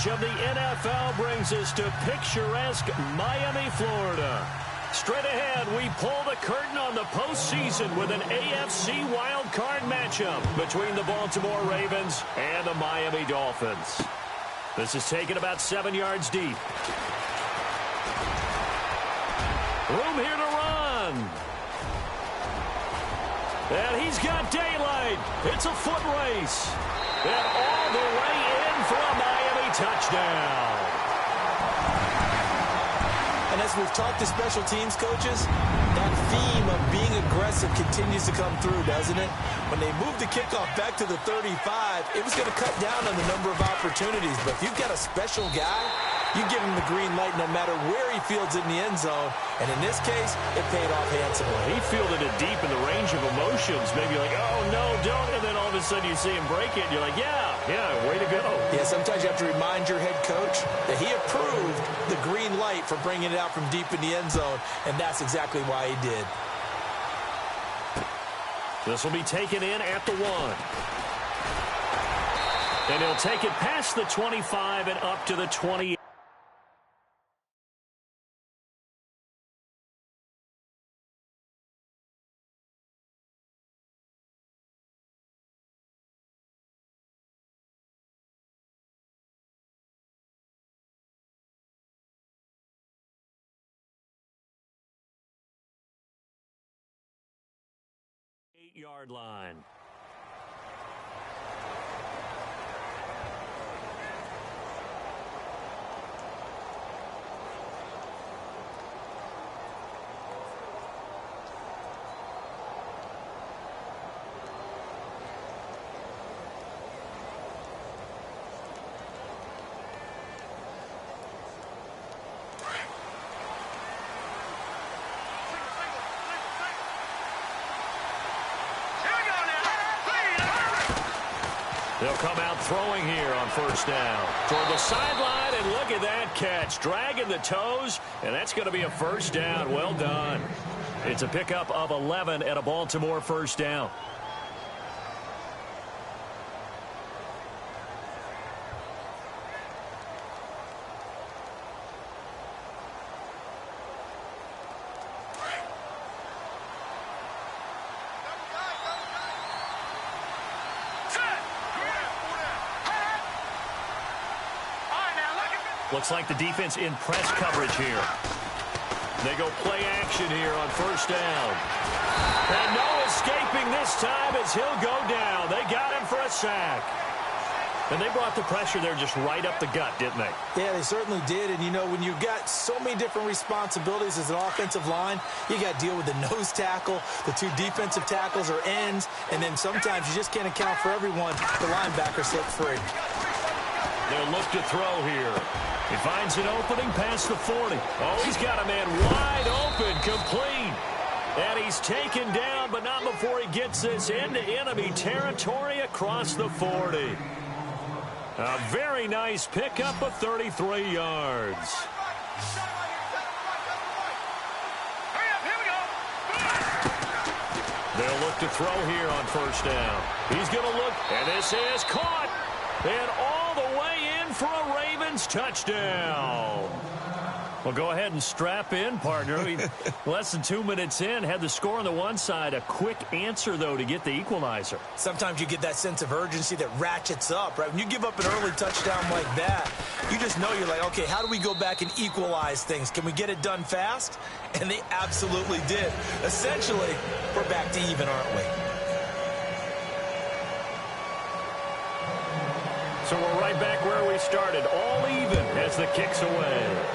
coverage of the NFL brings us to picturesque Miami, Florida. Straight ahead, we pull the curtain on the postseason with an AFC wildcard matchup between the Baltimore Ravens and the Miami Dolphins. This is taken about 7 yards deep. Room here to run. And he's got daylight. It's a foot race. And all the way in for a Miami touchdown. And as we've talked to special teams coaches, that theme of being aggressive continues to come through, doesn't it? When they moved the kickoff back to the 35, it was going to cut down on the number of opportunities. But if you've got a special guy, you give him the green light no matter where he fields it in the end zone. And in this case, it paid off handsomely. He fielded it deep in the range of emotions. Maybe like, oh, no, don't. And then all of a sudden you see him break it. And you're like, yeah, way to go. Yeah, sometimes you have to remind your head coach that he approved the green light for bringing it out from deep in the end zone. And that's exactly why he did. This will be taken in at the 1. And he'll take it past the 25 and up to the 28. Yard line. They'll come out throwing here on first down. Toward the sideline, and look at that catch. Dragging the toes, and that's going to be a first down. Well done. It's a pickup of 11 and a Baltimore first down. Looks like the defense in press coverage here. They go play action here on first down. And no escaping this time as he'll go down. They got him for a sack. And they brought the pressure there just right up the gut, didn't they? Yeah, they certainly did. And, you know, when you've got so many different responsibilities as an offensive line, you got to deal with the nose tackle, the 2 defensive tackles or ends, and then sometimes you just can't account for everyone. The linebacker slipped free. They'll look to throw here. He finds an opening past the 40. Oh, he's got a man wide open, complete. And he's taken down, but not before he gets this into enemy territory across the 40. A very nice pickup of 33 yards. They'll look to throw here on first down. He's going to look, and this is caught. And all the way in for a Ravens touchdown. Well, go ahead and strap in, partner. Less than 2 minutes in, had the score on the one side. A quick answer, though, to get the equalizer. Sometimes you get that sense of urgency that ratchets up, right? When you give up an early touchdown like that, you just know you're like, okay, how do we go back and equalize things? Can we get it done fast? And they absolutely did. Essentially, we're back to even, aren't we? So we're right back where we started, all even as the kick's away.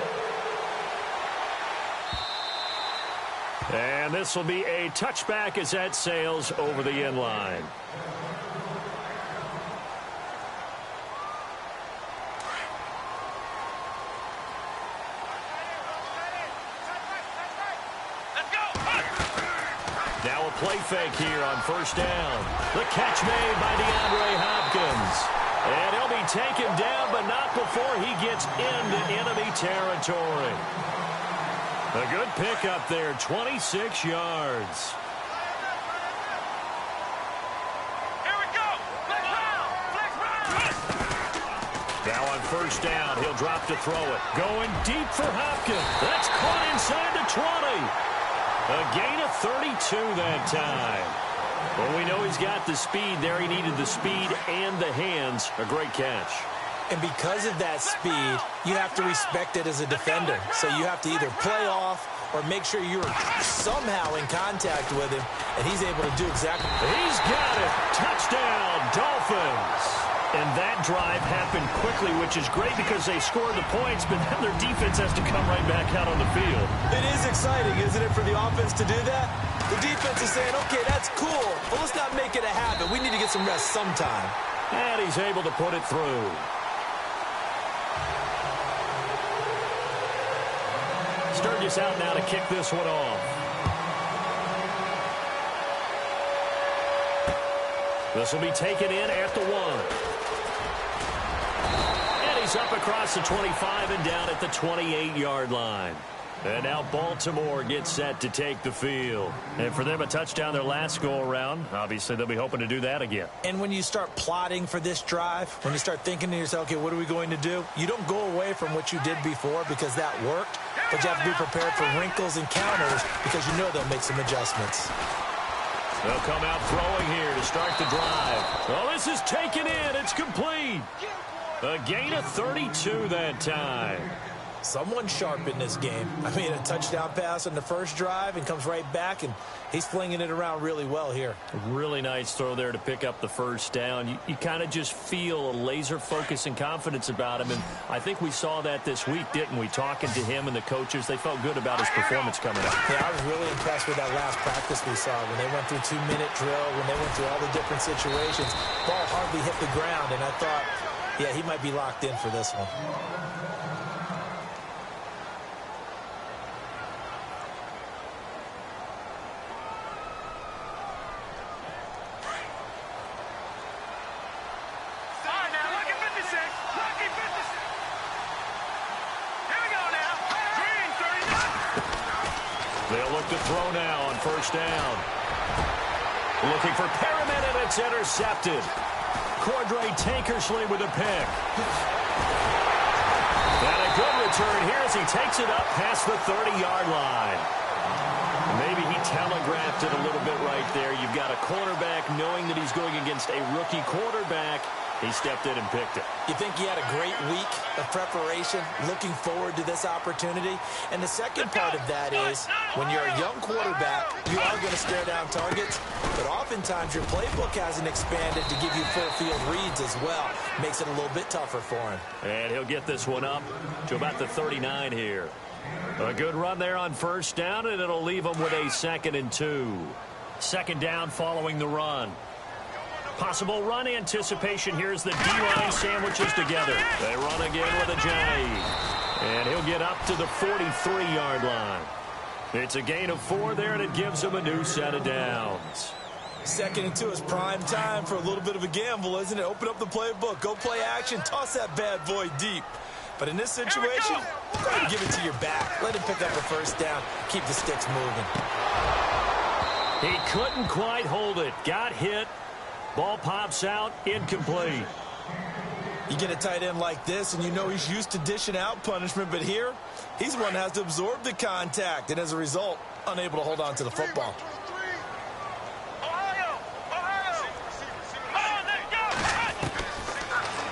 And this will be a touchback as that sails over the end line. Now a play fake here on first down. The catch made by DeAndre Hopkins. And he'll be taken down, but not before he gets into enemy territory. A good pickup there, 26 yards. Here we go. Now on first down. He'll drop to throw it. Going deep for Hopkins. That's caught inside the 20. A gain of 32 that time. Well, we know he's got the speed there. He needed the speed and the hands. A great catch. And because of that speed, you have to respect it as a defender. So you have to either play off or make sure you're somehow in contact with him, and he's able to do exactly. He's got it. Touchdown, Dolphins. And that drive happened quickly, which is great because they scored the points, but then their defense has to come right back out on the field. It is exciting, isn't it, for the offense to do that? The defense is saying, okay, that's cool, but let's not make it a habit. We need to get some rest sometime. And he's able to put it through. Sturgis out now to kick this one off. This will be taken in at the 1. And he's up across the 25 and down at the 28-yard line. And now Baltimore gets set to take the field. And for them, a touchdown their last go-around. Obviously, they'll be hoping to do that again. And when you start plotting for this drive, when you start thinking to yourself, okay, what are we going to do? You don't go away from what you did before because that worked, but you have to be prepared for wrinkles and counters because you know they'll make some adjustments. They'll come out throwing here to start the drive. Well, this is taken in. It's complete. A gain of 32 that time. Someone sharp in this game. I mean, a touchdown pass on the first drive and comes right back, and he's flinging it around really well here. A really nice throw there to pick up the first down. You kind of just feel a laser focus and confidence about him, and I think we saw that this week, didn't we? Talking to him and the coaches, they felt good about his performance coming up. Yeah, I was really impressed with that last practice we saw when they went through 2-minute drill, when they went through all the different situations. Ball hardly hit the ground, and I thought, yeah, he might be locked in for this one. They'll look to throw now on first down. Looking for Perriman, and it's intercepted. Cordray Tankersley with a pick. And a good return here as he takes it up past the 30-yard line. Maybe he telegraphed it a little bit right there. You've got a cornerback knowing that he's going against a rookie quarterback. He stepped in and picked it. You think he had a great week of preparation, looking forward to this opportunity? And the second part of that is, when you're a young quarterback, you are going to stare down targets, but oftentimes your playbook hasn't expanded to give you full field reads as well. Makes it a little bit tougher for him. And he'll get this one up to about the 39 here. A good run there on first down, and it'll leave him with a 2nd and 2. Second down following the run. Possible run anticipation. Here's the D-line sandwiches together. They run again with a J. And he'll get up to the 43-yard line. It's a gain of 4 there, and it gives him a new set of downs. 2nd and 2 is prime time for a little bit of a gamble, isn't it? Open up the playbook, go play action, toss that bad boy deep. But in this situation, go ahead and give it to your back. Let him pick up a first down. Keep the sticks moving. He couldn't quite hold it. Got hit. Ball pops out, incomplete. You get a tight end like this, and you know he's used to dishing out punishment, but here, he's the one that has to absorb the contact, and as a result, unable to hold on to the football.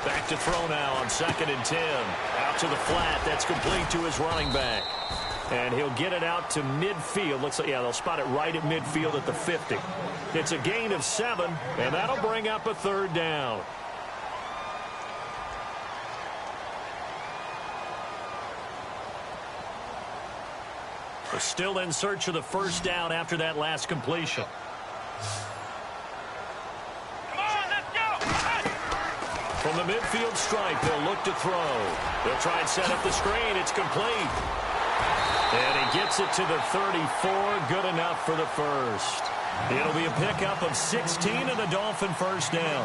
Back to throw now on 2nd and 10. Out to the flat. That's complete to his running back. And he'll get it out to midfield. Looks like, yeah, they'll spot it right at midfield at the 50. It's a gain of 7, and that'll bring up a 3rd down. They're still in search of the first down after that last completion. From the midfield stripe, they'll look to throw. They'll try and set up the screen. It's complete. And he gets it to the 34. Good enough for the first. It'll be a pickup of 16 and a Dolphin first down.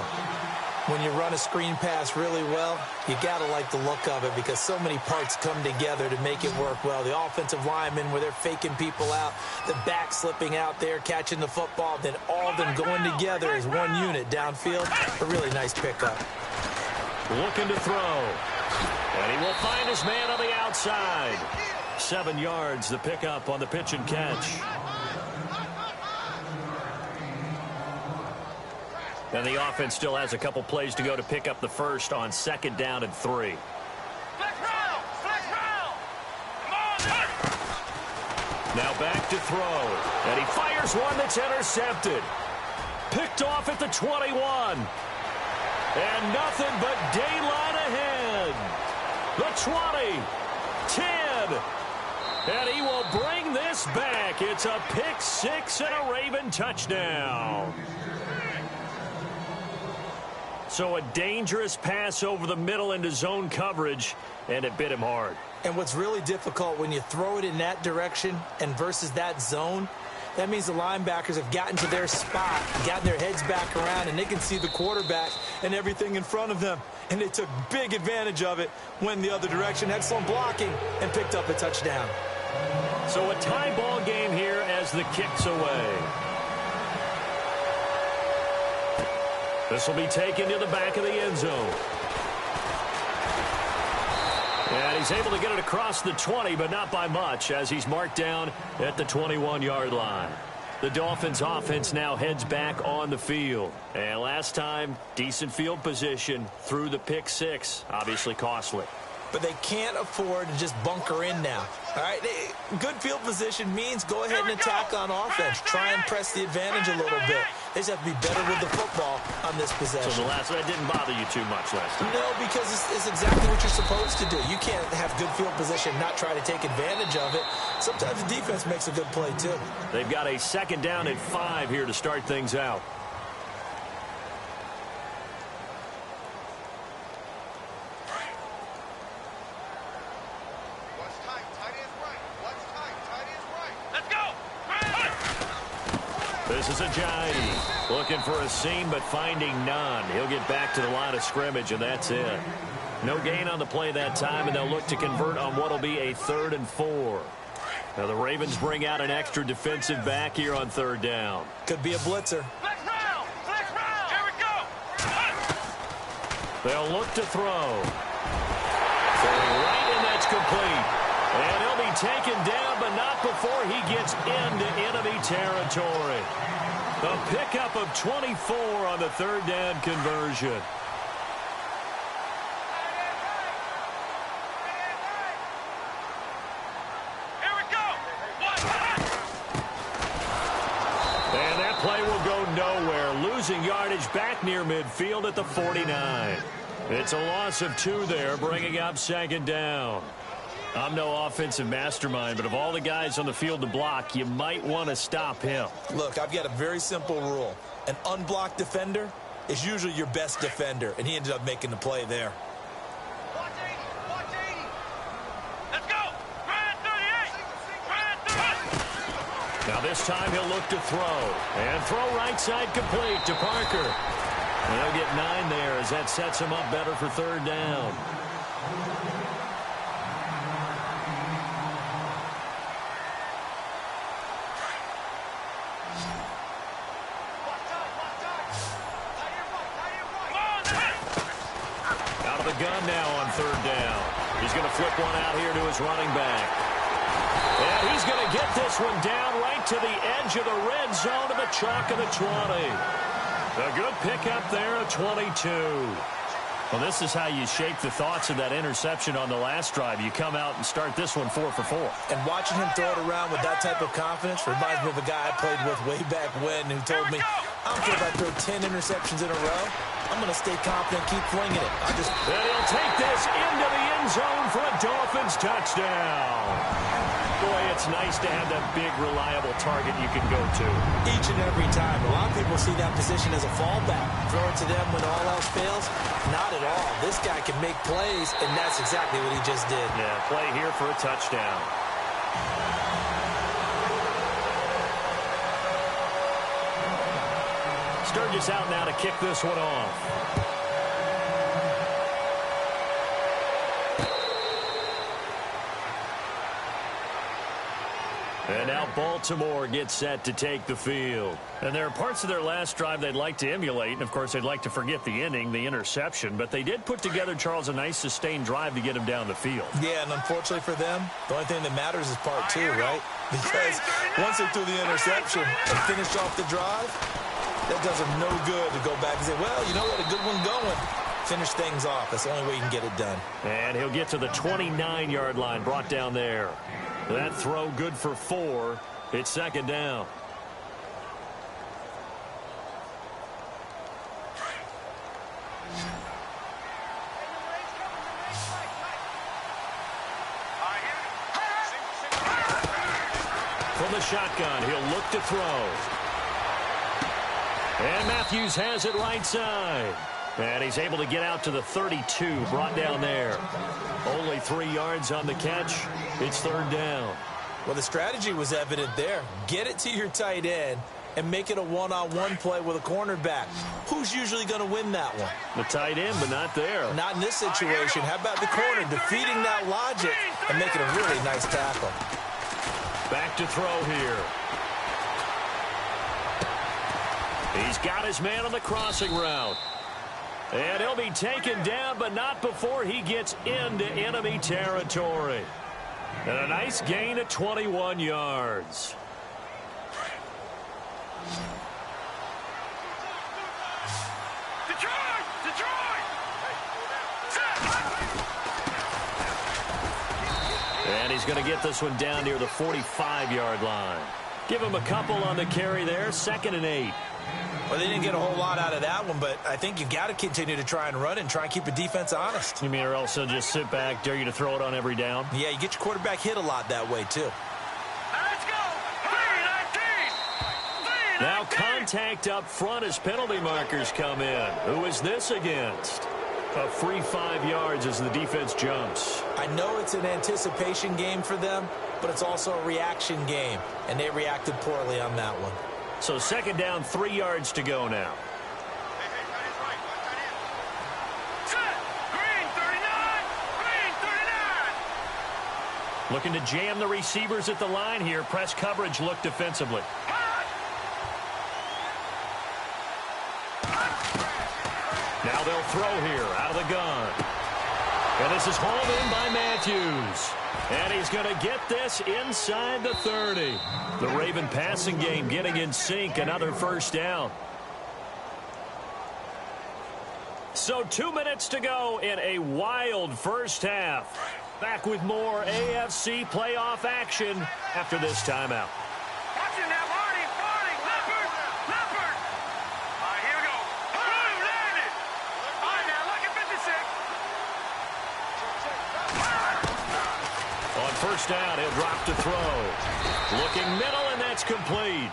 When you run a screen pass really well, you got to like the look of it because so many parts come together to make it work well. The offensive linemen where they're faking people out, the back slipping out there, catching the football, then all of them going together as one unit downfield. A really nice pickup. Looking to throw. And he will find his man on the outside. 7 yards, the pickup on the pitch and catch. And the offense still has a couple plays to go to pick up the first on 2nd down and 3. Now back to throw. And he fires one that's intercepted. Picked off at the 21. And nothing but daylight ahead. The 20. 10. And he will bring this back. It's a pick 6 and a Raven touchdown. So a dangerous pass over the middle into zone coverage, and it bit him hard. And what's really difficult when you throw it in that direction and versus that zone, that means the linebackers have gotten to their spot, gotten their heads back around, and they can see the quarterback and everything in front of them. And they took big advantage of it, went the other direction, excellent blocking, and picked up a touchdown. So a tie ball game here as the kick's away. This will be taken to the back of the end zone. And he's able to get it across the 20, but not by much, as he's marked down at the 21-yard line. The Dolphins' offense now heads back on the field. And last time, decent field position through the pick 6, obviously costly. But they can't afford to just bunker in now. All right, good field position means go ahead and attack on offense. Try and press the advantage a little bit. They just have to be better with the football on this possession. So that didn't bother you too much last time? No, because it's exactly what you're supposed to do. You can't have good field position and not try to take advantage of it. Sometimes the defense makes a good play, too. They've got a 2nd down and 5 here to start things out. This is Ajayi looking for a seam, but finding none. He'll get back to the line of scrimmage, and that's it. No gain on the play that time, and they'll look to convert on what will be a 3rd and 4. Now the Ravens bring out an extra defensive back here on 3rd down. Could be a blitzer. Flex round! Here we go! They'll look to throw. Throwing right, and that's complete. And he'll be taken down, but not before he gets into enemy territory. A pickup of 24 on the 3rd down conversion. Here we go! And that play will go nowhere. Losing yardage back near midfield at the 49. It's a loss of 2 there, bringing up 2nd down. I'm no offensive mastermind, but of all the guys on the field to block, you might want to stop him. Look, I've got a very simple rule. An unblocked defender is usually your best defender, and he ended up making the play there. Watch 80! Let's go! Grand 38! Now this time he'll look to throw. And throw right side complete to Parker. And he'll get 9 there as that sets him up better for 3rd down. Gun now on 3rd down. He's going to flip one out here to his running back. And he's going to get this one down right to the edge of the red zone to the chalk of the 20. A good pickup there at 22. Well, this is how you shape the thoughts of that interception on the last drive. You come out and start this one 4 for 4. And watching him throw it around with that type of confidence reminds me of a guy I played with way back when who told me, I don't care if I throw 10 interceptions in a row. I'm going to stay confident, keep flinging it. And he'll take this into the end zone for a Dolphins touchdown. Boy, it's nice to have that big, reliable target you can go to. Each and every time. A lot of people see that position as a fallback. Throw it to them when all else fails. Not at all. This guy can make plays, and that's exactly what he just did. Yeah, play here for a touchdown. Sturgis out now to kick this one off. And now Baltimore gets set to take the field. And there are parts of their last drive they'd like to emulate. And, of course, they'd like to forget the inning, the interception. But they did put together, Charles, a nice sustained drive to get him down the field. Yeah, and unfortunately for them, the only thing that matters is part two, right? Because once they threw the interception and finished off the drive, that does them no good to go back and say, well, you know what, a good one going. Finish things off. That's the only way you can get it done. And he'll get to the 29-yard line, brought down there. That throw good for 4. It's second down. From the shotgun, he'll look to throw. And Matthews has it right side. And he's able to get out to the 32, brought down there. Only 3 yards on the catch. It's third down. Well, the strategy was evident there. Get it to your tight end and make it a one-on-one play with a cornerback. Who's usually going to win that one? The tight end, but not there. Not in this situation. How about the corner defeating that logic and making a really nice tackle? Back to throw here. He's got his man on the crossing route. And he'll be taken down, but not before he gets into enemy territory. And a nice gain of 21 yards. Detroit! Detroit! And he's going to get this one down near the 45-yard line. Give him a couple on the carry there, 2nd and 8. Well, they didn't get a whole lot out of that one, but I think you've got to continue to try and run and try and keep the defense honest. You mean or else they'll just sit back, dare you to throw it on every down? Yeah, you get your quarterback hit a lot that way, too. Let's go! 3-19! Now contact up front as penalty markers come in. Who is this against? A free 5 yards as the defense jumps. I know it's an anticipation game for them, but it's also a reaction game, and they reacted poorly on that one. So second down, 3 yards to go now. Green 39! Green 39! Looking to jam the receivers at the line here. Press coverage look defensively. Now they'll throw here out of the gun. And this is hauled in by Matthews. And he's going to get this inside the 30. The Raven passing game getting in sync. Another first down. So 2 minutes to go in a wild first half. Back with more AFC playoff action after this timeout. Watch it now, Marty! Marty! Leopard! Leopard! All right, here we go. Boom! Landed! All right, now, look at 56. On first down, he'll drop to throw. Looking middle, and that's complete.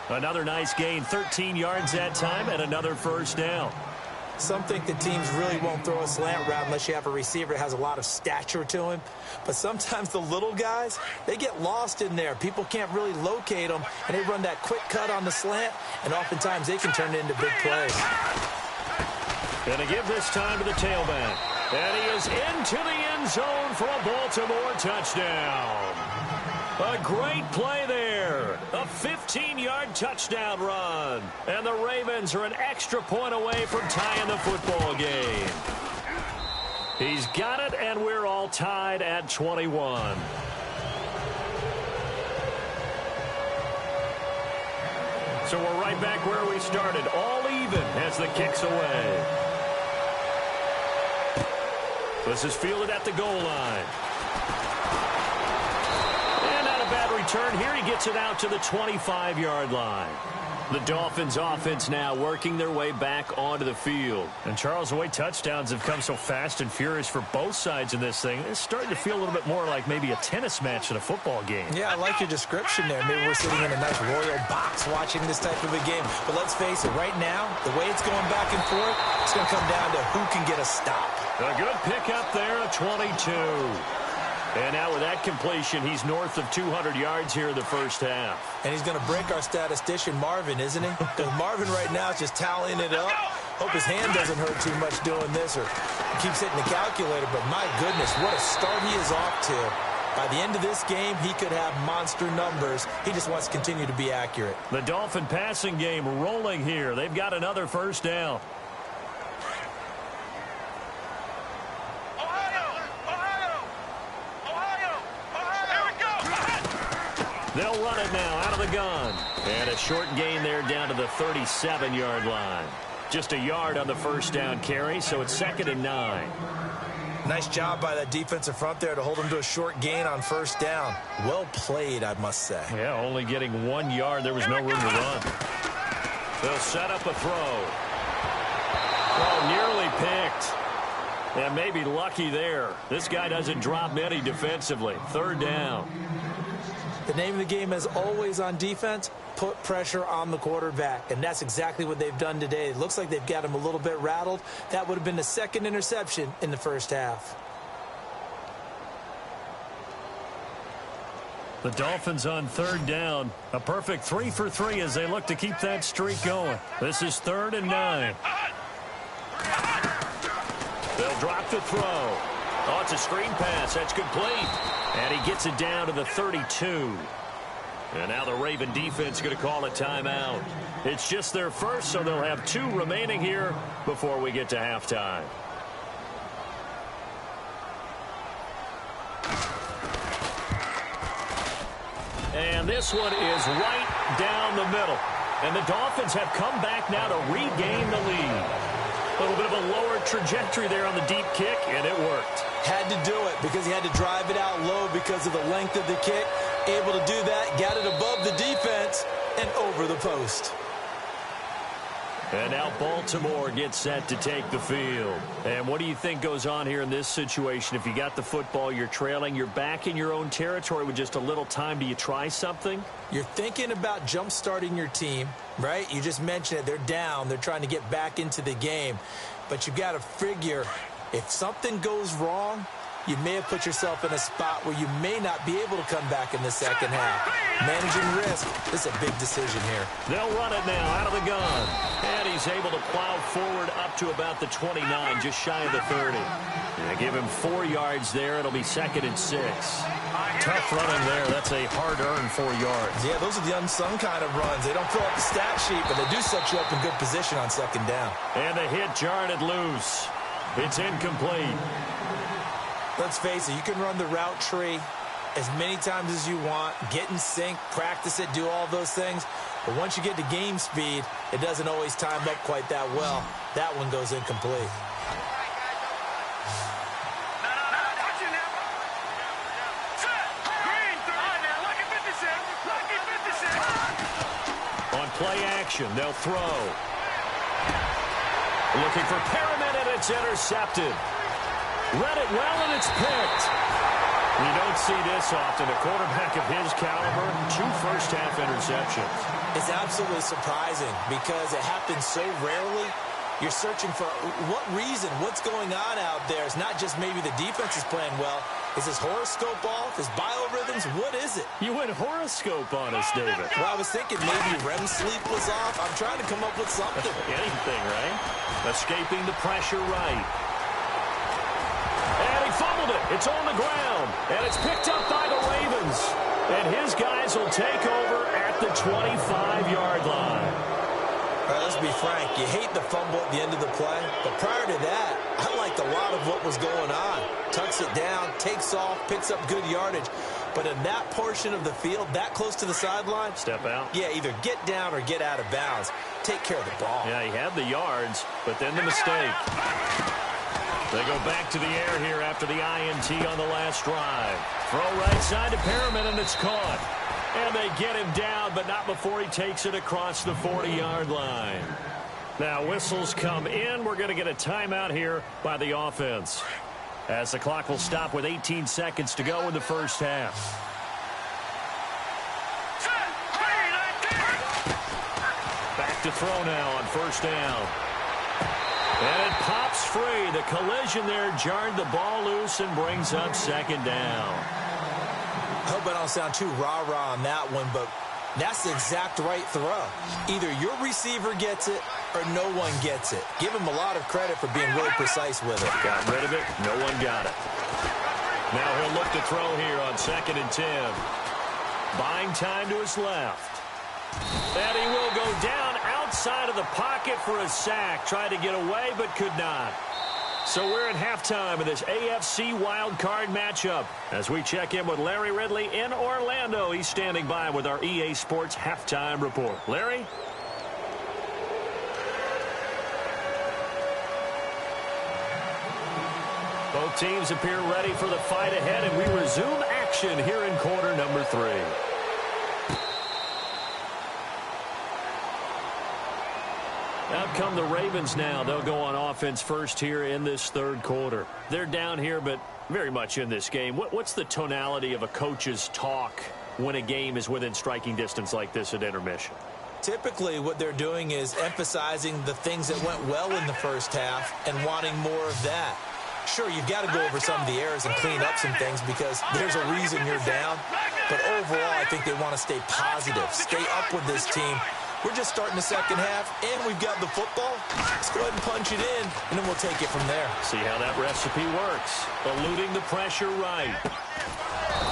Another nice gain, 13 yards that time, and another first down. Some think the teams really won't throw a slant route unless you have a receiver that has a lot of stature to him. But sometimes the little guys, they get lost in there. People can't really locate them, and they run that quick cut on the slant, and oftentimes they can turn it into big plays. Going to give this time to the tailback. And he is into the end zone for a Baltimore touchdown. A great play there. A 15-yard touchdown run. And the Ravens are an extra point away from tying the football game. He's got it, and we're all tied at 21. So we're right back where we started, all even as the kick's away. This is fielded at the goal line. And not a bad return here. He gets it out to the 25-yard line. The Dolphins offense now working their way back onto the field. And Charles, the way touchdowns have come so fast and furious for both sides in this thing, it's starting to feel a little bit more like maybe a tennis match than a football game. Yeah, I like your description there. Maybe we're sitting in a nice royal box watching this type of a game. But let's face it, right now, the way it's going back and forth, it's going to come down to who can get a stop. A good pickup there, a 22. And now with that completion, he's north of 200 yards here in the first half. And he's going to break our statistician, Marvin, isn't he? Because Marvin right now is just tallying it up. Hope his hand doesn't hurt too much doing this or keeps hitting the calculator. But my goodness, what a start he is off to. By the end of this game, he could have monster numbers. He just wants to continue to be accurate. The Dolphin passing game rolling here. They've got another first down. They'll run it now out of the gun. And a short gain there down to the 37-yard line. Just a yard on the first down carry, so it's 2nd and 9. Nice job by that defensive front there to hold them to a short gain on first down. Well played, I must say. Yeah, only getting 1 yard. There was no room to run. They'll set up a throw. Oh, nearly picked. And maybe lucky there. This guy doesn't drop many defensively. 3rd down. The name of the game, as always on defense, put pressure on the quarterback. And that's exactly what they've done today. It looks like they've got him a little bit rattled. That would have been the 2nd interception in the first half. The Dolphins on 3rd down. A perfect 3 for 3 as they look to keep that streak going. This is 3rd and 9. They'll drop the throw. Oh, it's a screen pass. That's complete. And he gets it down to the 32. And now the Raven defense going to call a timeout. It's just their first, so they'll have 2 remaining here before we get to halftime. And this one is right down the middle. And the Dolphins have come back now to regain the lead. A little bit of a lower trajectory there on the deep kick, and it worked. Had to do it because he had to drive it out low because of the length of the kick. Able to do that, got it above the defense and over the post. And now Baltimore gets set to take the field. And what do you think goes on here in this situation? If you got the football, you're trailing, you're back in your own territory with just a little time. Do you try something? You're thinking about jump-starting your team, right? You just mentioned it. They're down. They're trying to get back into the game. But you've got to figure if something goes wrong, you may have put yourself in a spot where you may not be able to come back in the second half. Managing risk, this is a big decision here. They'll run it now out of the gun. And he's able to plow forward up to about the 29, just shy of the 30. And give him 4 yards there. It'll be 2nd and 6. Tough running there. That's a hard-earned 4 yards. Yeah, those are the unsung kind of runs. They don't fill up the stat sheet, but they do set you up in good position on 2nd down. And the hit jarred it loose. It's incomplete. Let's face it, you can run the route tree as many times as you want, get in sync, practice it, do all those things. But once you get to game speed, it doesn't always time up quite that well. That one goes incomplete. On play action, they'll throw. Looking for Perriman, and it's intercepted. Read it well, and it's picked. You don't see this often. A quarterback of his caliber, 2 first-half interceptions. It's absolutely surprising because it happens so rarely. You're searching for what reason, what's going on out there. It's not just maybe the defense is playing well. Is his horoscope off? His biorhythms? What is it? You went horoscope on us, David. Well, I was thinking maybe REM sleep was off. I'm trying to come up with something. Anything, right? Escaping the pressure right. And he fumbled it. It's on the ground. And it's picked up by the Ravens. And his guys will take over at the 25-yard line. All right, let's be frank. You hate the fumble at the end of the play. But prior to that, I liked a lot of what was going on. Tucks it down, takes off, picks up good yardage. But in that portion of the field, that close to the sideline. Step out. Yeah, either get down or get out of bounds. Take care of the ball. Yeah, he had the yards, but then the mistake. They go back to the air here after the INT on the last drive. Throw right side to Perriman, and it's caught. And they get him down, but not before he takes it across the 40-yard line. Now, whistles come in. We're going to get a timeout here by the offense, as the clock will stop with 18 seconds to go in the first half. Back to throw now on first down. And it pops free. The collision there jarred the ball loose and brings up 2nd down. I hope I don't sound too rah-rah on that one, but that's the exact right throw. Either your receiver gets it or no one gets it. Give him a lot of credit for being really precise with it. Got rid of it. No one got it. Now he'll look to throw here on 2nd and 10. Buying time to his left. And he will go down outside of the pocket for a sack. Tried to get away, but could not. So we're at halftime of this AFC wildcard matchup. As we check in with Larry Ridley in Orlando, he's standing by with our EA Sports halftime report. Larry? Both teams appear ready for the fight ahead, and we resume action here in quarter number 3. Out come the Ravens now. They'll go on offense first here in this 3rd quarter. They're down here, but very much in this game. What's the tonality of a coach's talk when a game is within striking distance like this at intermission? Typically, what they're doing is emphasizing the things that went well in the first half and wanting more of that. Sure, you've got to go over some of the errors and clean up some things because there's a reason you're down. But overall, I think they want to stay positive, stay up with this team. We're just starting the second half, and we've got the football. Let's go ahead and punch it in, and then we'll take it from there. See how that recipe works. Eluding the pressure right.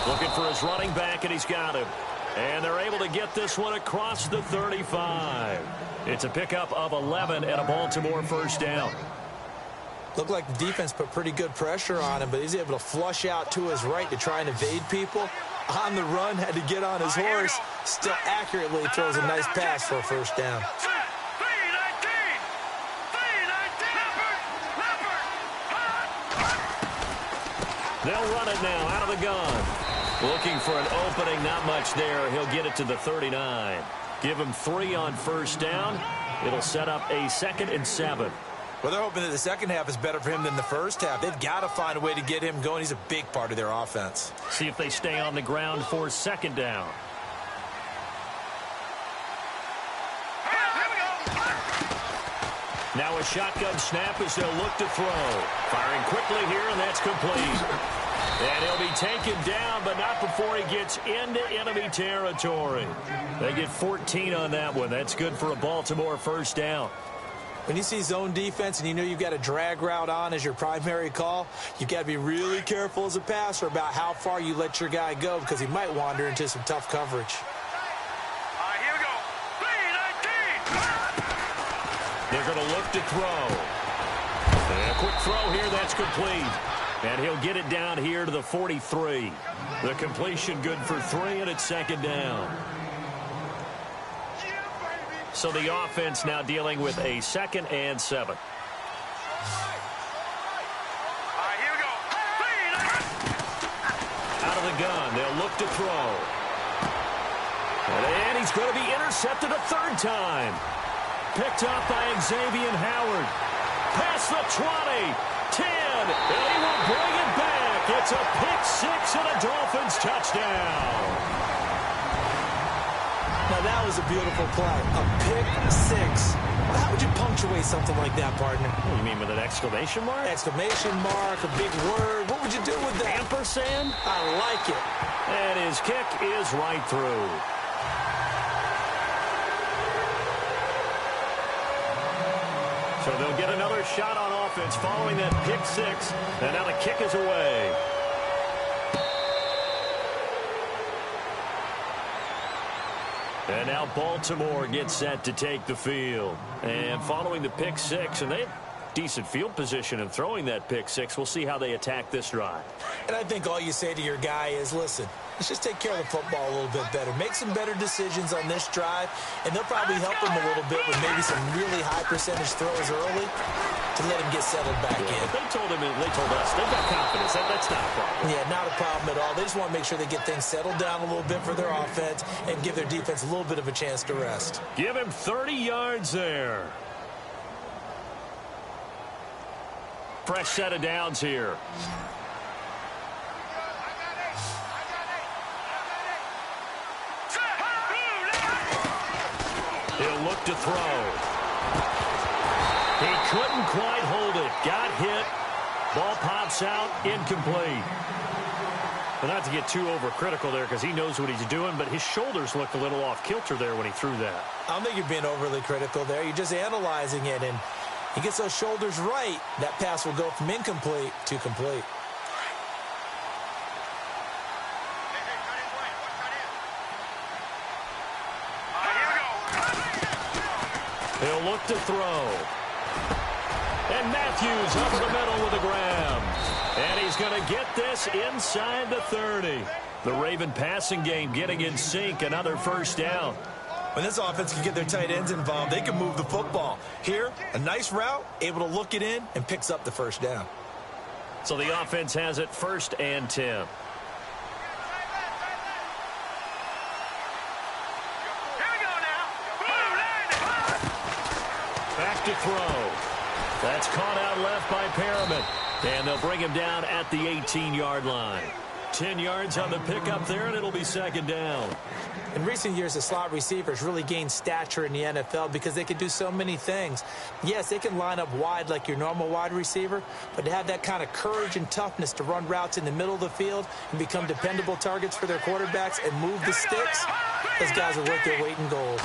Looking for his running back, and he's got him. And they're able to get this one across the 35. It's a pickup of 11 and a Baltimore first down. Looked like the defense put pretty good pressure on him, but he's able to flush out to his right to try and evade people. On the run, had to get on his horse. Still accurately throws a nice pass for a first down. They'll run it now out of the gun. Looking for an opening, not much there. He'll get it to the 39. Give him 3 on first down. It'll set up a 2nd and 7. Well, they're hoping that the second half is better for him than the first half. They've got to find a way to get him going. He's a big part of their offense. See if they stay on the ground for 2nd down. Now a shotgun snap as they'll look to throw. Firing quickly here, and that's complete. And he'll be taken down, but not before he gets into enemy territory. They get 14 on that one. That's good for a Baltimore first down. When you see zone defense and you know you've got a drag route on as your primary call, you've got to be really careful as a passer about how far you let your guy go because he might wander into some tough coverage. Here we go. 3-19. They're going to look to throw. And a quick throw here, that's complete. And he'll get it down here to the 43. The completion good for 3, and it's 2nd down. So the offense now dealing with a 2nd and 7. Here we go. Out of the gun, they'll look to throw. And he's going to be intercepted a 3rd time. Picked up by Xavier Howard. Past the 20, 10, and he will bring it back. It's a pick 6 and a Dolphins touchdown. Now, that was a beautiful play. A pick 6. How would you punctuate something like that, partner? What do you mean, with an exclamation mark? Exclamation mark, a big word. What would you do with that? Ampersand? I like it. And his kick is right through. So they'll get another shot on offense following that pick 6. And now the kick is away. And now Baltimore gets set to take the field. And following the pick 6, and they have decent field position in throwing that pick 6. We'll see how they attack this drive. And I think all you say to your guy is, listen, let's just take care of the football a little bit better. Make some better decisions on this drive, and they'll probably help him a little bit with maybe some really high percentage throws early to let him get settled back in. They told us they've got confidence. That's not a problem. Yeah, not a problem at all. They just want to make sure they get things settled down a little bit for their offense and give their defense a little bit of a chance to rest. Give him 30 yards there. Fresh set of downs here. He'll look to throw. He couldn't quite hold it. Got hit. Ball pops out. Incomplete. But not to get too overcritical there because he knows what he's doing, but his shoulders looked a little off kilter there when he threw that. I don't think you're being overly critical there. You're just analyzing it, and he gets those shoulders right. That pass will go from incomplete to complete. They'll look to throw. And Matthews over the middle with a grab. And he's going to get this inside the 30. The Raven passing game getting in sync. Another first down. When this offense can get their tight ends involved, they can move the football. Here, a nice route, able to look it in, and picks up the first down. So the offense has it 1st and 10. Back to throw. That's caught out left by Perriman. And they'll bring him down at the 18-yard line. 10 yards on the pickup there, and it'll be 2nd down. In recent years, the slot receivers really gained stature in the NFL because they can do so many things. Yes, they can line up wide like your normal wide receiver, but to have that kind of courage and toughness to run routes in the middle of the field and become dependable targets for their quarterbacks and move the sticks, those guys are worth their weight in gold.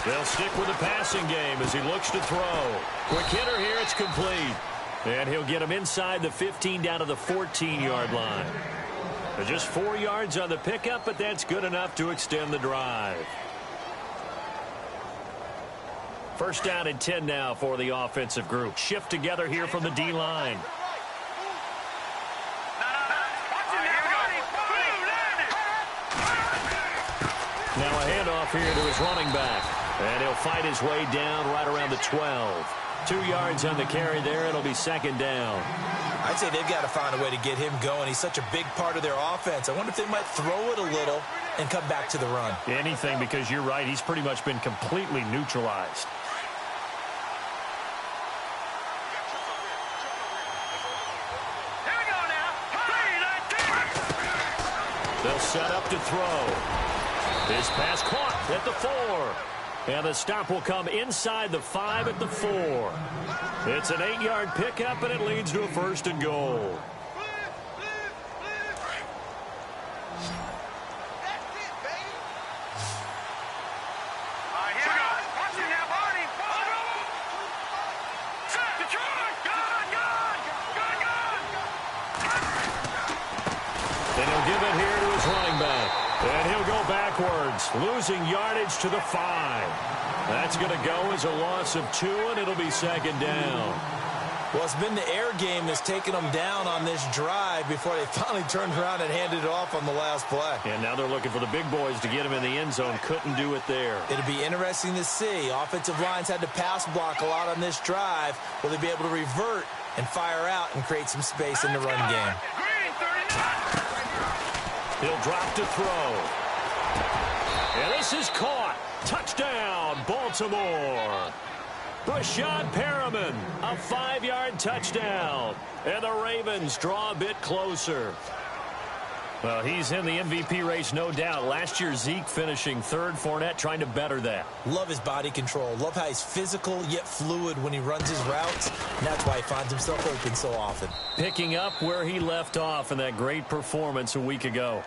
They'll stick with the passing game as he looks to throw. Quick hitter here, it's complete. And he'll get him inside the 15 down to the 14-yard line. Just 4 yards on the pickup, but that's good enough to extend the drive. 1st down and 10 now for the offensive group. Shift together here from the D-line. Now a handoff here to his running back. And he'll fight his way down right around the 12. 2 yards on the carry there. It'll be 2nd down. I'd say they've got to find a way to get him going. He's such a big part of their offense. I wonder if they might throw it a little and come back to the run. Anything, because you're right. He's pretty much been completely neutralized. Here we go now. They'll set up to throw. His pass caught at the 4. And the stop will come inside the 5 at the 4. It's an 8-yard pickup, and it leads to a 1st and goal. And he'll give it here to his running back. And he'll go backwards, losing yardage to the 5. That's going to go as a loss of 2, and it'll be 2nd down. Well, it's been the air game that's taken them down on this drive before they finally turned around and handed it off on the last play. And now they're looking for the big boys to get him in the end zone. Couldn't do it there. It'll be interesting to see. Offensive lines had to pass block a lot on this drive. Will they be able to revert and fire out and create some space in the run game? He'll drop to throw. And this is caught. Touchdown, Baltimore. Brashad Perriman, a 5-yard touchdown. And the Ravens draw a bit closer. Well, he's in the MVP race, no doubt. Last year, Zeke finishing 3rd. Fournette trying to better that. Love his body control. Love how he's physical yet fluid when he runs his routes. And that's why he finds himself open so often. Picking up where he left off in that great performance a week ago.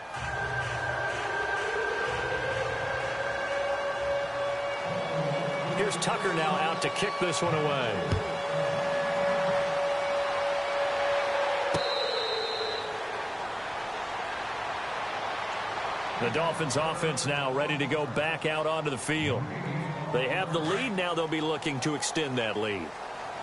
Here's Tucker now out to kick this one away. The Dolphins offense now ready to go back out onto the field. They have the lead. Now they'll be looking to extend that lead.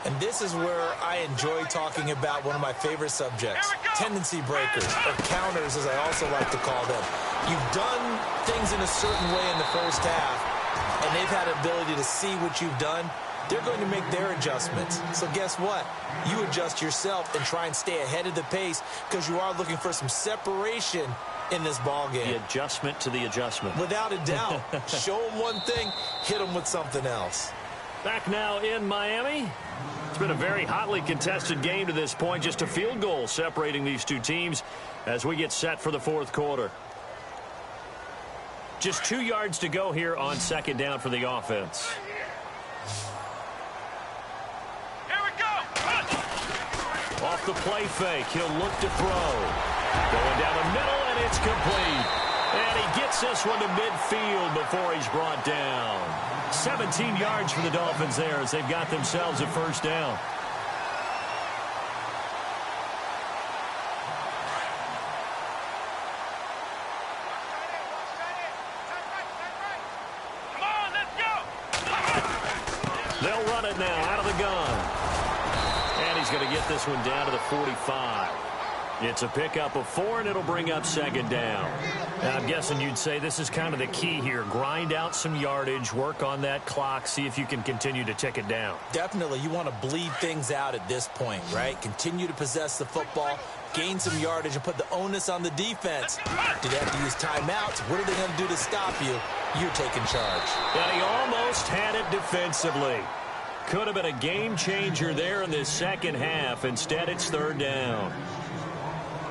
And this is where I enjoy talking about one of my favorite subjects, tendency breakers, or counters as I also like to call them. You've done things in a certain way in the first half, and they've had an ability to see what you've done. They're going to make their adjustments. So guess what? You adjust yourself and try and stay ahead of the pace because you are looking for some separation in this ball game. The adjustment to the adjustment. Without a doubt. Show them one thing, hit them with something else. Back now in Miami. It's been a very hotly contested game to this point. Just a field goal separating these two teams as we get set for the 4th quarter. Just 2 yards to go here on 2nd down for the offense. Here we go. Off the play fake, he'll look to throw. Going down the middle, and it's complete. And he gets this one to midfield before he's brought down. 17 yards for the Dolphins there as they've got themselves a 1st down. Come on, let's go. They'll run it now out of the gun. And he's going to get this one down to the 45. It's a pickup of 4, and it'll bring up second down. Now, I'm guessing you'd say this is kind of the key here. Grind out some yardage, work on that clock, see if you can continue to tick it down. Definitely, you want to bleed things out at this point, right? Continue to possess the football, gain some yardage, and put the onus on the defense. Do they have to use timeouts? What are they going to do to stop you? You're taking charge. And he almost had it defensively. Could have been a game changer there in this second half. Instead, it's third down.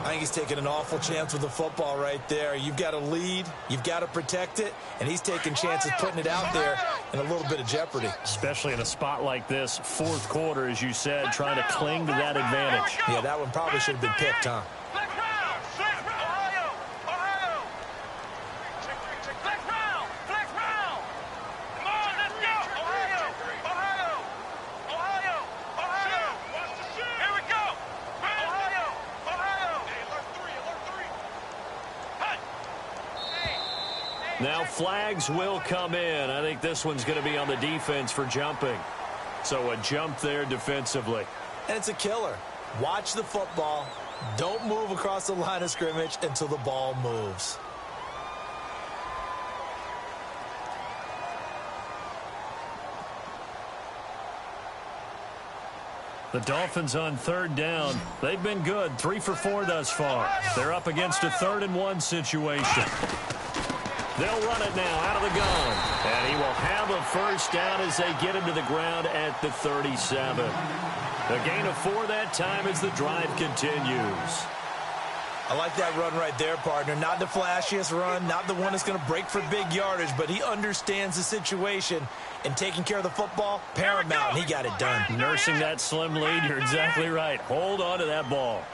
I think he's taking an awful chance with the football right there. You've got to lead, you've got to protect it, and he's taking chances putting it out there in a little bit of jeopardy. Especially in a spot like this, fourth quarter, as you said, trying to cling to that advantage. Yeah, that one probably should have been picked, huh? Now flags will come in. I think this one's going to be on the defense for jumping. So a jump there defensively. And it's a killer. Watch the football. Don't move across the line of scrimmage until the ball moves. The Dolphins on third down. They've been good. 3 for 4 thus far. They're up against a 3rd-and-1 situation. They'll run it now out of the gun. And he will have a first down as they get him to the ground at the 37. A gain of 4 that time as the drive continues. I like that run right there, partner. Not the flashiest run, not the one that's going to break for big yardage, but he understands the situation, and taking care of the football, paramount, and he got it done. Nursing that slim lead, you're exactly right. Hold on to that ball.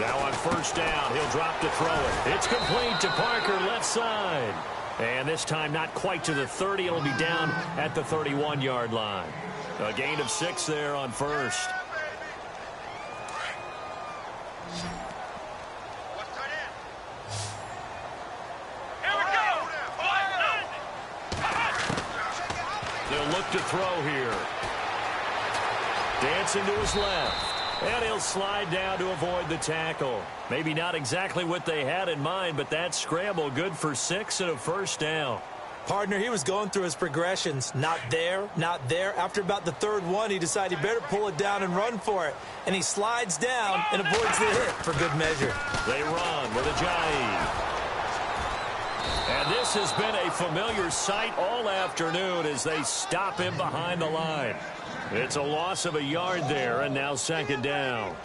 Now on first down, he'll drop to throw it. It's complete to Parker, left side. And this time not quite to the 30. It'll be down at the 31-yard line. A gain of 6 there on first. They'll look to throw here. Dancing to his left. And he'll slide down to avoid the tackle. Maybe not exactly what they had in mind, but that scramble good for 6 and a first down. Partner, he was going through his progressions. Not there, not there. After about the 3rd one, he decided he better pull it down and run for it. And he slides down and avoids the hit for good measure. They run with Ajayi. And this has been a familiar sight all afternoon as they stop him behind the line. It's a loss of a yard there, and now second down.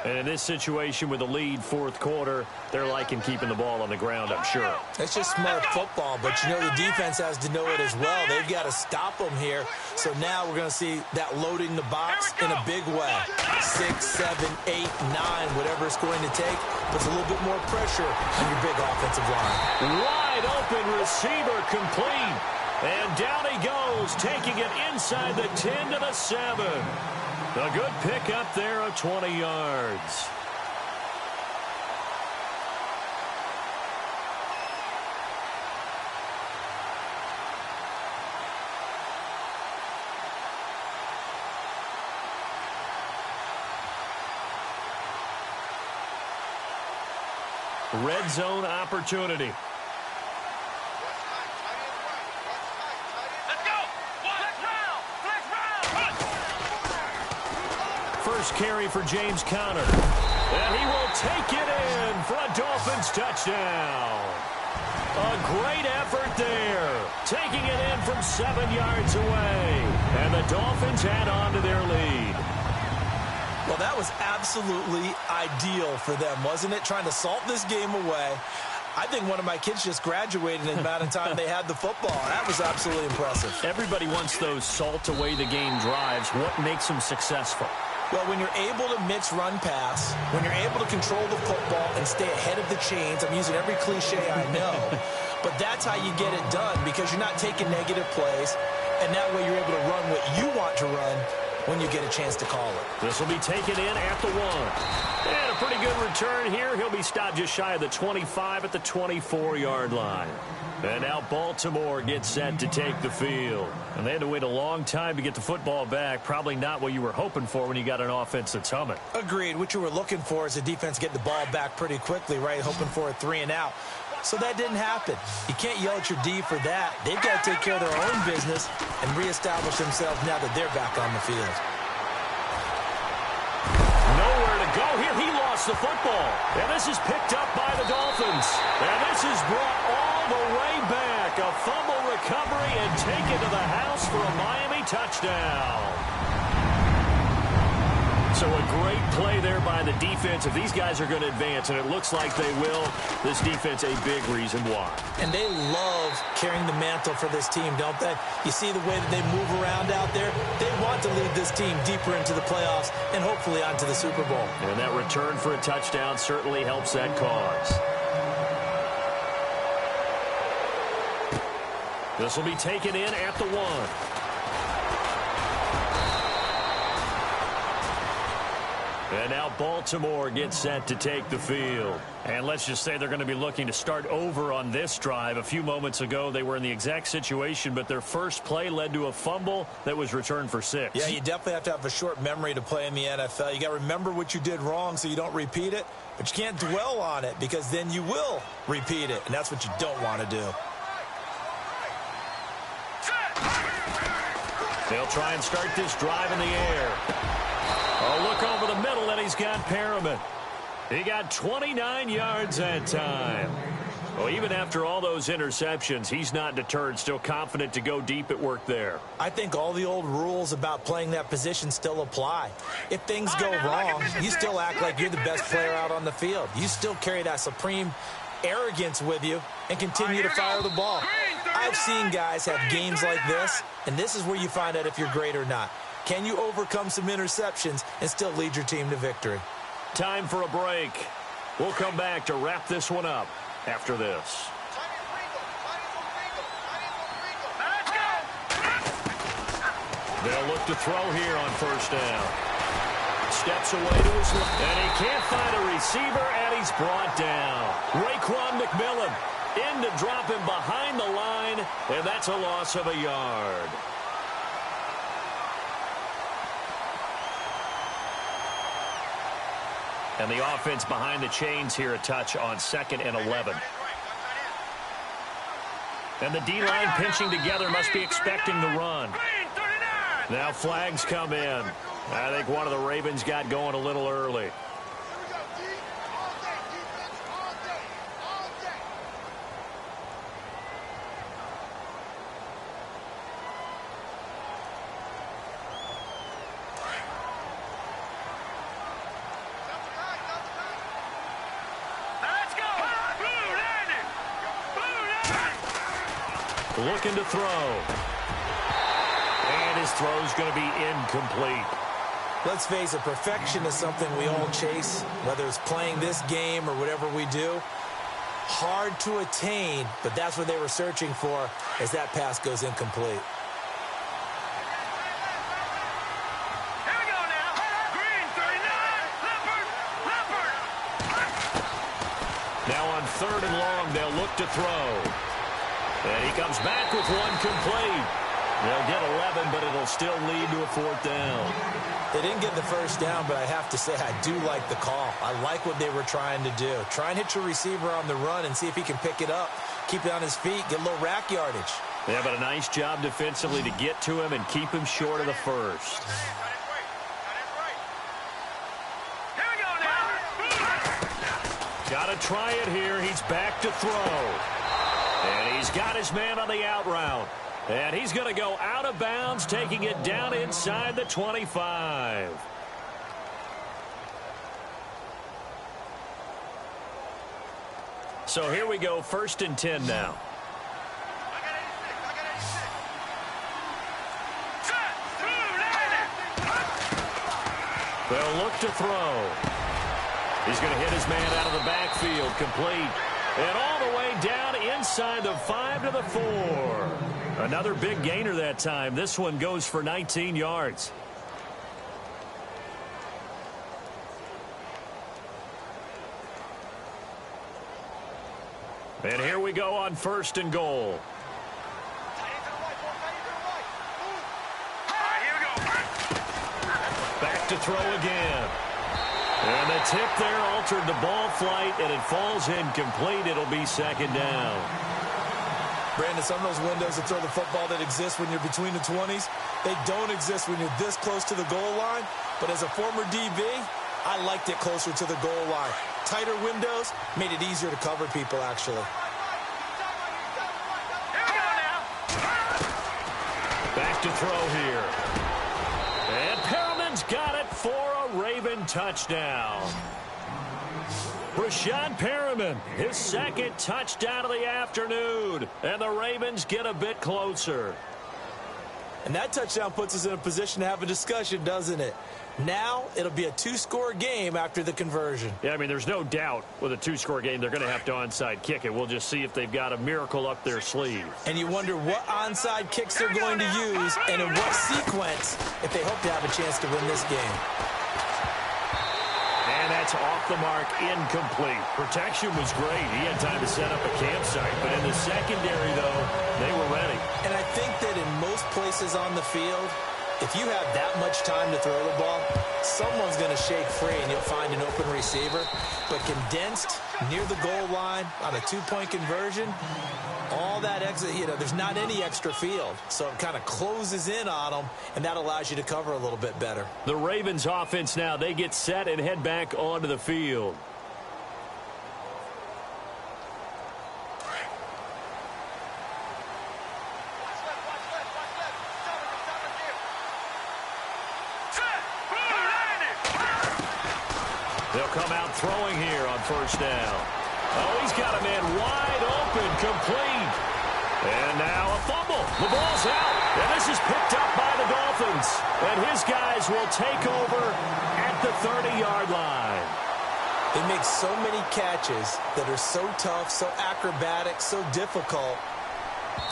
And in this situation with the lead, 4th quarter, they're liking keeping the ball on the ground, I'm sure. It's just smart football, but you know the defense has to know it as well. They've got to stop them here. So now we're going to see that loading the box in a big way. 6, 7, 8, 9, whatever it's going to take, puts a little bit more pressure on your big offensive line. Wide open receiver complete. And down he goes, taking it inside the 10 to the 7. A good pickup there of 20 yards. Red zone opportunity. First carry for James Conner. And he will take it in for a Dolphins touchdown. A great effort there. Taking it in from 7 yards away. And the Dolphins add on to their lead. Well, that was absolutely ideal for them, wasn't it? Trying to salt this game away. I think one of my kids just graduated in the amount of time they had the football. That was absolutely impressive. Everybody wants those salt away the game drives. What makes them successful? Well, when you're able to mix run-pass, when you're able to control the football and stay ahead of the chains, I'm using every cliche I know, but that's how you get it done because you're not taking negative plays, and that way you're able to run what you want to run when you get a chance to call it. This will be taken in at the 1. And a pretty good return here. He'll be stopped just shy of the 25 at the 24-yard line. And now Baltimore gets set to take the field. And they had to wait a long time to get the football back. Probably not what you were hoping for when you got an offense that's humming. Agreed. What you were looking for is the defense getting the ball back pretty quickly, right? Hoping for a 3 and out. So that didn't happen. You can't yell at your D for that. They've got to take care of their own business and reestablish themselves now that they're back on the field. Nowhere to go here. He lost the football. And this is picked up by the Dolphins. And this is brought all the way back. A fumble recovery and taken to the house for a Miami touchdown. So a great play there by the defense. If these guys are going to advance, and it looks like they will, this defense a big reason why. And they love carrying the mantle for this team, don't they? You see the way that they move around out there? They want to lead this team deeper into the playoffs and hopefully onto the Super Bowl. And that return for a touchdown certainly helps that cause. This will be taken in at the 1. And now Baltimore gets set to take the field. And let's just say they're going to be looking to start over on this drive. A few moments ago, they were in the exact situation, but their first play led to a fumble that was returned for 6. Yeah, you definitely have to have a short memory to play in the NFL. You got to remember what you did wrong so you don't repeat it, but you can't dwell on it because then you will repeat it, and that's what you don't want to do. They'll try and start this drive in the air. Oh, look over the middle, and he's got Perriman. He got 29 yards that time. Well, even after all those interceptions, he's not deterred, still confident to go deep at work there. I think all the old rules about playing that position still apply. If things go wrong, you still act like you're the best player out on the field. You still carry that supreme arrogance with you and continue to fire the ball. I've seen guys have games like this, and this is where you find out if you're great or not. Can you overcome some interceptions and still lead your team to victory? Time for a break. We'll come back to wrap this one up after this. They'll look to throw here on first down. Steps away to his left, and he can't find a receiver, and he's brought down. Raekwon McMillan in to drop him behind the line, and that's a loss of a yard. And the offense behind the chains here, a touch on 2nd and 11. And the D-line pinching together, must be expecting the run. Now flags come in. I think one of the Ravens got going a little early. Looking to throw. And his throw's going to be incomplete. Let's face it, perfection is something we all chase, whether it's playing this game or whatever we do. Hard to attain, but that's what they were searching for as that pass goes incomplete. Here we go now. Green 39. Leopard. Now on 3rd and long, they'll look to throw. And he comes back with one complete. They'll get 11, but it'll still lead to a 4th down. They didn't get the first down, but I have to say I do like the call. I like what they were trying to do. Try and hit your receiver on the run and see if he can pick it up. Keep it on his feet, get a little rack yardage. Yeah, but a nice job defensively to get to him and keep him short of the first. Here we go now. Got to try it here. He's back to throw. And he's got his man on the out route. And he's going to go out of bounds, taking it down inside the 25. So here we go, 1st and 10 now. They'll look to throw. He's going to hit his man out of the backfield, complete. And all the way down inside the 5 to the 4. Another big gainer that time. This one goes for 19 yards. And here we go on 1st and goal. Back to throw again. And the tip there altered the ball flight, and it falls incomplete. It'll be 2nd down. Brandon, some of those windows to throw the football that exist when you're between the 20s, they don't exist when you're this close to the goal line. But as a former DB, I liked it closer to the goal line. Tighter windows made it easier to cover people, actually. Back to throw here. And Perriman's got it for a Raven touchdown. Rashad Perriman, his 2nd touchdown of the afternoon. And the Ravens get a bit closer. And that touchdown puts us in a position to have a discussion, doesn't it? Now it'll be a 2-score game after the conversion. Yeah, I mean, there's no doubt with a 2-score game they're going to have to onside kick it. We'll just see if they've got a miracle up their sleeve. And you wonder what onside kicks they're going to use and in what sequence if they hope to have a chance to win this game. And that's off the mark, incomplete. Protection was great. He had time to set up a campsite. But in the secondary, though, they were ready. And I think that in most places on the field, if you have that much time to throw the ball, someone's going to shake free and you'll find an open receiver. But condensed near the goal line on a 2-point conversion, all that extra, there's not any extra field. So it kind of closes in on them, and that allows you to cover a little bit better. The Ravens offense now, they get set and head back onto the field. They'll come out throwing here on 1st down. Oh, he's got a man wide open, complete. And now a fumble. The ball's out. And this is picked up by the Dolphins. And his guys will take over at the 30-yard line. They make so many catches that are so tough, so acrobatic, so difficult,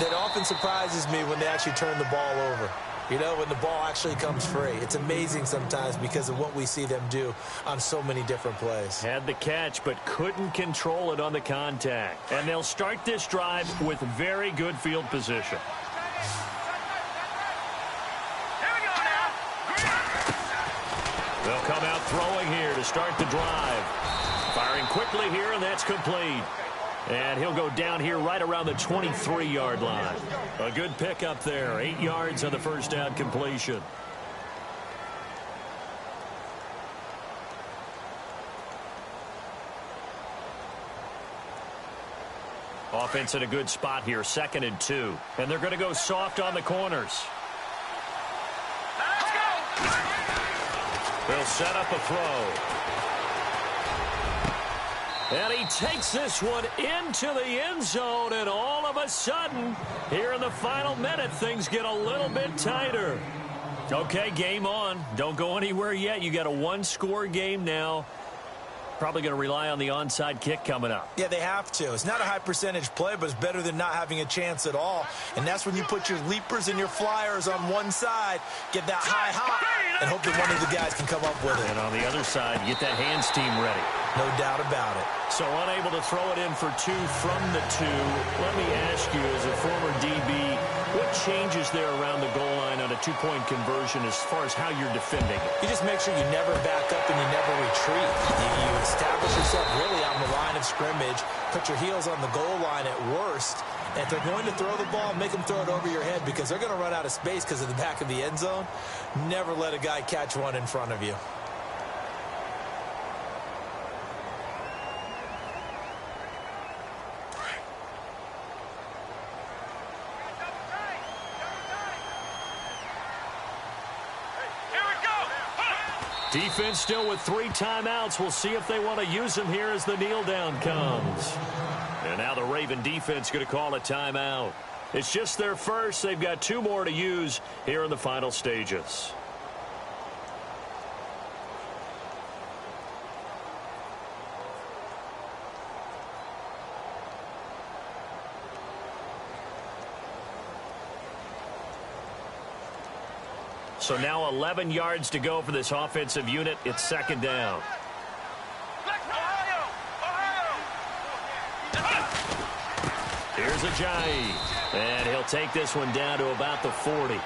that often surprises me when they actually turn the ball over. When the ball actually comes free. It's amazing sometimes because of what we see them do on so many different plays. Had the catch, but couldn't control it on the contact. And they'll start this drive with very good field position. They'll come out throwing here to start the drive. Firing quickly here, and that's complete. And he'll go down here right around the 23-yard line. A good pickup there. 8 yards on the 1st down completion. Offense in a good spot here. 2nd and 2. And they're going to go soft on the corners. They'll set up a throw. And he takes this one into the end zone, and all of a sudden, here in the final minute, things get a little bit tighter. Okay, game on. Don't go anywhere yet. You got a 1-score game now. Probably going to rely on the onside kick coming up. Yeah, they have to. It's not a high percentage play, but it's better than not having a chance at all. And that's when you put your leapers and your flyers on one side, get that high hop, and hope that one of the guys can come up with it. And on the other side, get that hands team ready. No doubt about it. So unable to throw it in for 2 from the 2. Let me ask you, as a former DB, what changes there around the goal line on a 2-point conversion as far as how you're defending it? You just make sure you never back up and you never retreat. You establish yourself really on the line of scrimmage, put your heels on the goal line at worst. And if they're going to throw the ball, make them throw it over your head because they're going to run out of space because of the back of the end zone. Never let a guy catch one in front of you. Defense still with 3 timeouts. We'll see if they want to use them here as the kneel down comes. And now the Raven defense going to call a timeout. It's just their first. They've got 2 more to use here in the final stages. So now 11 yards to go for this offensive unit. It's 2nd down. Here's Ajayi. And he'll take this one down to about the 40.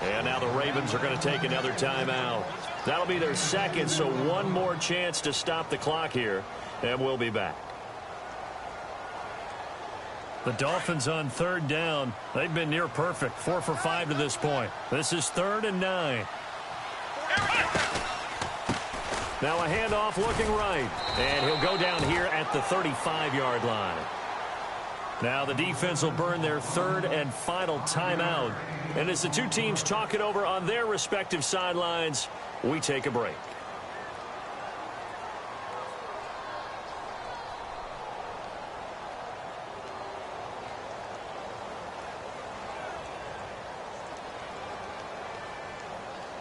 And now the Ravens are going to take another timeout. That'll be their second, so one more chance to stop the clock here. And we'll be back. The Dolphins on third down. They've been near perfect. 4 for 5 to this point. This is 3rd and 9. Now a handoff looking right. And he'll go down here at the 35-yard line. Now the defense will burn their third and final timeout. And as the two teams talk it over on their respective sidelines, we take a break.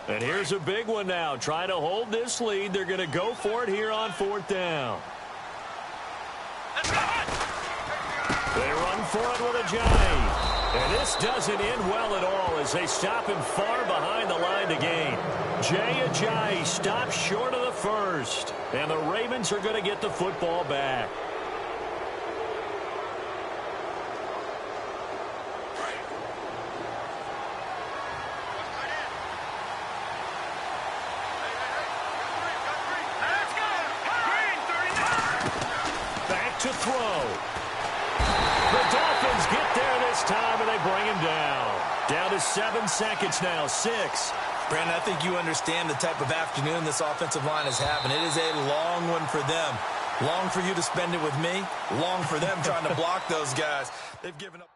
And here's a big one now. Trying to hold this lead. They're going to go for it here on 4th down. They run for it with Ajayi. And this doesn't end well at all as they stop him far behind the line to gain. Jay Ajayi stops short of the first. And the Ravens are going to get the football back. To throw. The Dolphins get there this time, and they bring him down. Down to 7 seconds now, 6. Brandon, I think you understand the type of afternoon this offensive line is having. It is a long one for them. Long for you to spend it with me. Long for them trying to block those guys. They've given up.